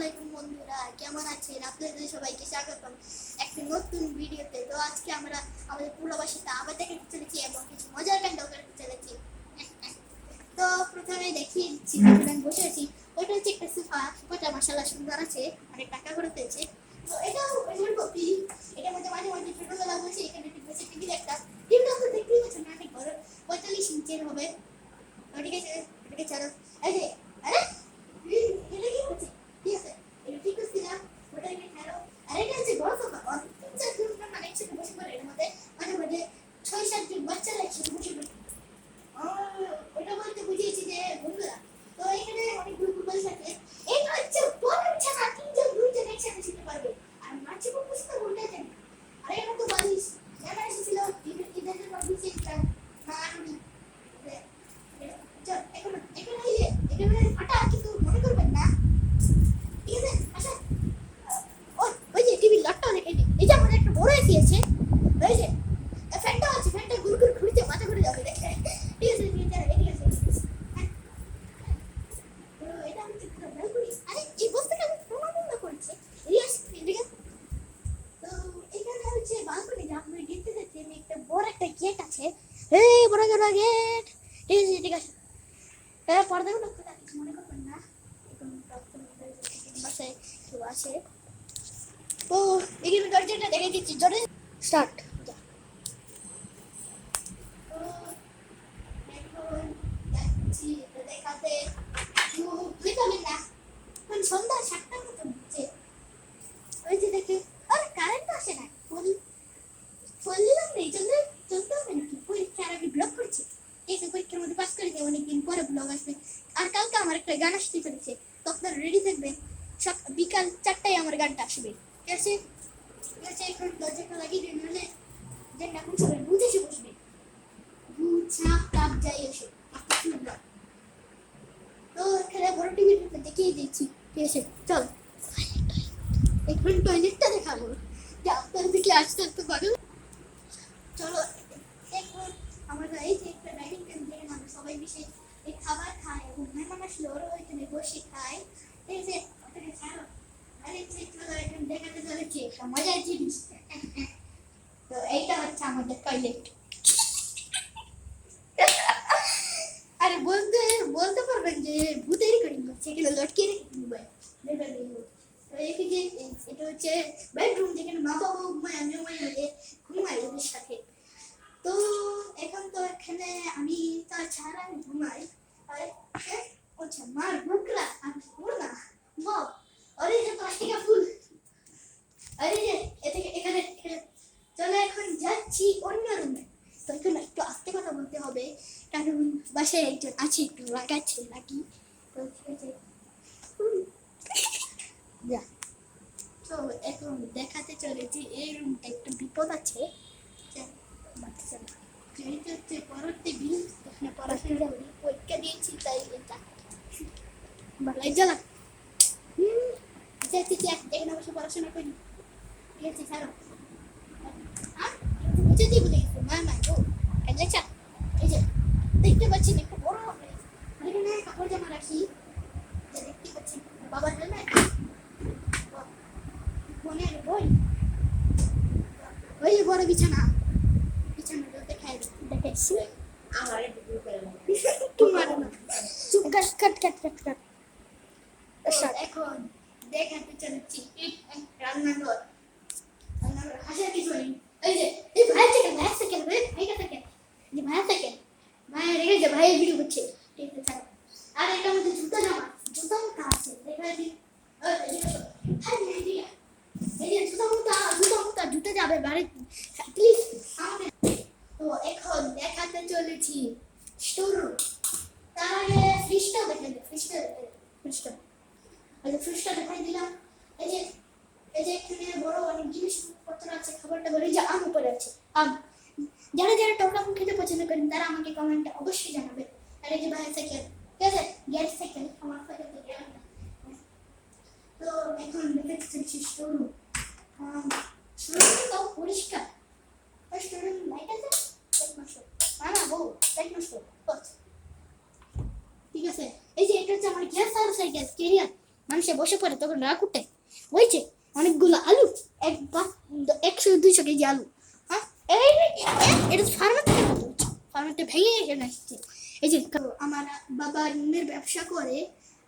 আলাইকুম বন্ধুরা, কেমন আছেন? আপনাদের সবাইকে স্বাগতম একটি নতুন ভিডিওতে। তো আজকে আমরা আমাদের প্রবাসীতে আবার দেখতে চলেছি এবং কিছু মজার কাণ্ডও করতে চলেছি। তো প্রথমে দেখিয়ে দিচ্ছি, আমি বসে আছি। ওইটা হচ্ছে একটা সোফা। সোফাটা মাশাআল্লাহ সুন্দর আছে, অনেক টাকা করে পেয়েছে। তো এটাও ওইটার কপি। এটার মধ্যে মাঝে মাঝে ছোটবেলা বসে এখানে বসে টিভি দেখতাম। টিভিটা তো দেখতেই পাচ্ছেন, অনেক বড়, 45 ইঞ্চের হবে। তো ঠিক আছে, এটাকে ছাড়ো। এই যে আরে এটা কি হচ্ছে? ঠিক আছে, এটা ঠিক আছে না? ওটা এনে ছাড়ো। আর এটা হচ্ছে বড় সোফা। তিন চার জন মানে একসাথে বসে পড়ে। এর মধ্যে মাঝে মাঝে 6-7 জন বাচ্চারা একসাথে বসে পড়ে। ওটা বলতে বুঝিয়েছি যে বন্ধুরা। তো এখানে অনেকগুলো কুকুর থাকে। এটা হচ্ছে বড় বিছানা, তিনজন দুইজন একসাথে শুতে পারবে। আর মাছি কুকুর তো উল্টে যায় না। আর এটা তো বালিশ। এটা এসেছিল ঈদের জন্য দিয়েছিলাম। না আমি এখন এখানে এখানে ফাটা, কিন্তু মনে করবেন না। ঠিক আছে, আচ্ছা। ওই যে টিভির লাটটাও দেখে নিন। এই যে আমাদের একটা বড় এসি আছে। ওই যে ফ্যানটাও আছে, ফ্যানটা ঘুরে ঘুরে ঘুরছে, মাথা ঘুরে যাবে দেখে। ঠিক আছে, ঠিক আছে, ঠিক আছে। তো এটা আমি ঠিক করে ব্যালকনি। আরে এই বস্তাটা আমি প্রমাণ করছি। রিয়াস, ঠিক আছে। তো এখানে হচ্ছে ব্যালকনি, যা আমরা দেখতে যাচ্ছি। একটা বড় একটা গেট আছে। এই বড় বড় গেট। ঠিক আছে, ঠিক আছে। পর্দাগুলো খোলা, কিছু মনে করবেন না। এখন বাসায় কেউ আসে। তো এখানে দরজাটা দেখে দিচ্ছি, জোরে স্টার্ট। দেখাতে বুঝতে না, এখন সন্ধ্যা 7টার মতো হচ্ছে। ওই যে দেখে, আর কারেন্ট আসে না। ফোন ফোন দিলাম নেই, চলতে হবে নাকি? পরীক্ষার আমি ব্লগ করছি। এই যে পরীক্ষার মধ্যে পাস করে দিয়ে অনেকদিন পরে ব্লগ আসবে। আর কালকে আমার একটা গান আসতে চলেছে, তো আপনারা রেডি থাকবেন। বিকাল 4টায় আমার গানটা আসবে। ঠিক আছে, ঠিক আছে। এখন দরজাটা লাগিয়ে দিন, নাহলে যে এখন সবাই বুঝে এসে বসবে। বুঝা কাপ যাই এসে তো এখানে বড় টিভিটা দেখিয়ে দিচ্ছি। ঠিক আছে, চল এখন টয়লেটটা দেখাবো যে আপনার দিকে আসতে একটু ভালো। চলো এখন আমরা এই যে একটা ডাইনিং টেবিল, যেখানে আমরা সবাই মিশে এই খাবার খাই এবং মেহমান আসলে ওরাও এখানে বসে খায়। এই যে ওটাকে ছাড়ো। আরে চলো এখন দেখাতে চলেছি একটা মজার জিনিস। তো এইটা হচ্ছে আমাদের টয়লেট। আরে বলতে পারবেন যে ভূতের রেকর্ডিং করছে, এখানে লটকে রেখে মোবাইল। তো এদিকে এটা হচ্ছে বেডরুম, যেখানে মা বাবা ঘুমায়, আমিও ঘুমাই ওদের সাথে। তো এখন তো এখানে আমি তাছাড়া ঘুমাই। আরে আচ্ছা, মার বুকরা আর না বাহ। আরে যে প্লাস্টিকের ফুল। আরে যে এখানে চলো এখন যাচ্ছি অন্য রুমে। তো এখন একটু আস্তে কথা বলতে হবে, কারণ বাসায় একজন আছে, একটু রাগাচ্ছে নাকি। তো ঠিক আছে, যা। তো এখন দেখাতে চলেছি এই রুমটা একটু বিপদ আছে। পরবর্তী বিল এখানে পড়াশোনা করি, পরীক্ষা দিয়েছি, তাই এটা ভালোই জ্বালা। এখানে বসে পড়াশোনা করি। ঠিক আছে, ছাড়ো। বুঝে দিয়ে বলে গেছে মা মা গো লেখা। এই যে দেখতে পাচ্ছেন একটু বড় হবে। এখানে কাপড় জামা রাখি, দেখতে পাচ্ছেন বাবার হেলমেট, বোনের বই, ওই বড় বিছানা। বিছানা দেখাই দেখাইছি আমার তোমার না। কাট কাট কাট কাট কাট। এখন দেখাতে চলেছি রান্নাঘর। রান্নাঘর হাসা কিছু নেই। এই যে এই ভাই থেকে ভাইটা থেকে যে ভাই থেকে ভাই রেখে যে ভাই ভিডিও করছে। ঠিক আছে, আর এটা মধ্যে জুতা মোটা আছে, দেখা দিই। এই যে জুতা যাবে বাড়ি, প্লিজ আমাকে। তো এখন দেখাতে চলেছি স্টোররুম। তার আগে ফ্রিজটা দেখে দিই। ফ্রিজটা দেখাই দিলাম। এই যে এখানে বড় অনেক জিনিসপত্র আছে, খাবার টাবার। এই যে আম উপরে আছে, আম। যারা যারা টক আম খেতে পছন্দ করেন তারা আমাকে কমেন্টে অবশ্যই জানাবেন। আর এই যে ভাই সাইকেল, ঠিক আছে, গ্যাস সাইকেল, আমার সাইকেল তো গ্যাস না। তো এখন দেখতে চলেছি স্টোররুম। স্টোররুমটাও পরিষ্কার। স্টোররুম লাইট আছে, না বউ লাইট নষ্ট। ঠিক আছে, এই যে এটা হচ্ছে আমার গ্যাস আর সাইকেল ক্যারিয়ার, মানুষে বসে পড়ে তখন রাগ উঠে ওই যে অনেকগুলো আলু একবার 100-200 কেজি আলু হ্যাঁ এটা ফার্মার থেকে ফার্মারটা ভেঙে এখানে আসছে এই যে আমার বাবা নুনের ব্যবসা করে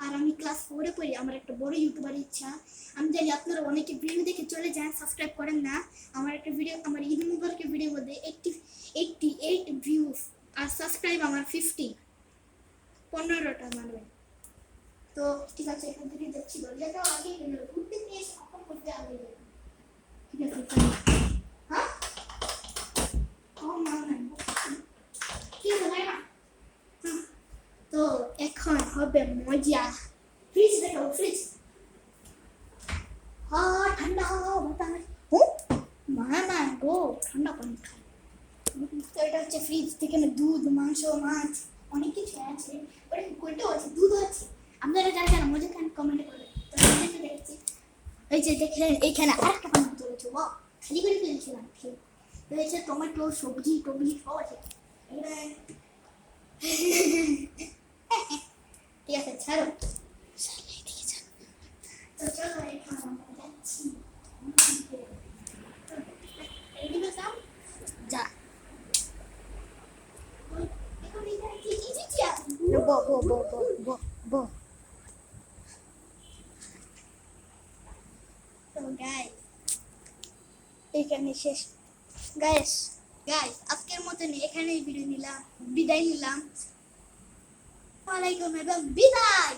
আর আমি ক্লাস 4-এ পড়ি আমার একটা বড় ইউটিউবার ইচ্ছা আমি জানি আপনারা অনেকে ভিডিও দেখে চলে যান সাবস্ক্রাইব করেন না আমার একটা ভিডিও আমার ঈদ মুবারকের ভিডিও মধ্যে 88 ভিউজ আর সাবস্ক্রাইব আমার 15টা মানবে তো ঠিক আছে এখান থেকে যাচ্ছি দরজাটা আগে ঘুরতে নিয়ে এসে কখন করতে আগে ঠিক আছে হ্যাঁ ও না না কি হলো না তো এখন হবে মজা ফ্রিজ দেখো ফ্রিজ হ্যাঁ ঠান্ডা বাতাস ও মামা গো ঠান্ডা পানি খাই তো এটা হচ্ছে ফ্রিজ থেকে দুধ মাংস মাছ অনেক কিছু আছে ওটা কোনটাও আছে দুধও আছে আপনারা যারা যারা মজা খান কমেন্ট করবেন তো আমি দেখছি এই যে দেখেন এইখানে আরেকটা পানি চলেছে বাহ খালি করে ফেলেছিলাম তো এই যে টমেটো সবজি টবজি সব আছে ঠিক আছে ছাড়ো তো চলো এখন আমরা যাচ্ছি যা এখানে শেষ গাইস আজকের মতন এখানেই বিদায় নিলাম ওয়ালাইকুম এবং বিদায়।